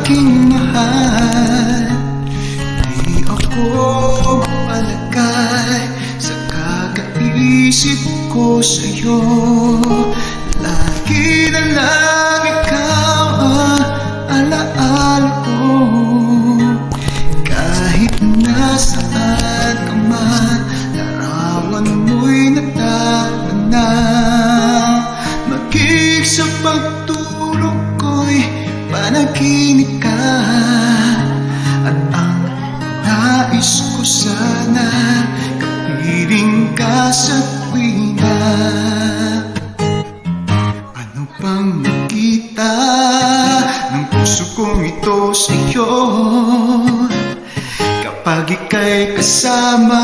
aking mahal. Di ako palagay sa kakaisip ko sa'yo. Lagi na lang ikaw ang alaala ko. Kahit nasaan ka man, larawan mo'y natatanan. Maging sa pagtulog ko'y panaginip ka. At ang nais ko sana, kapiling ka sa tuwina. Ano pang nakita ng puso kong ito sa'yo, kapag ika'y kasama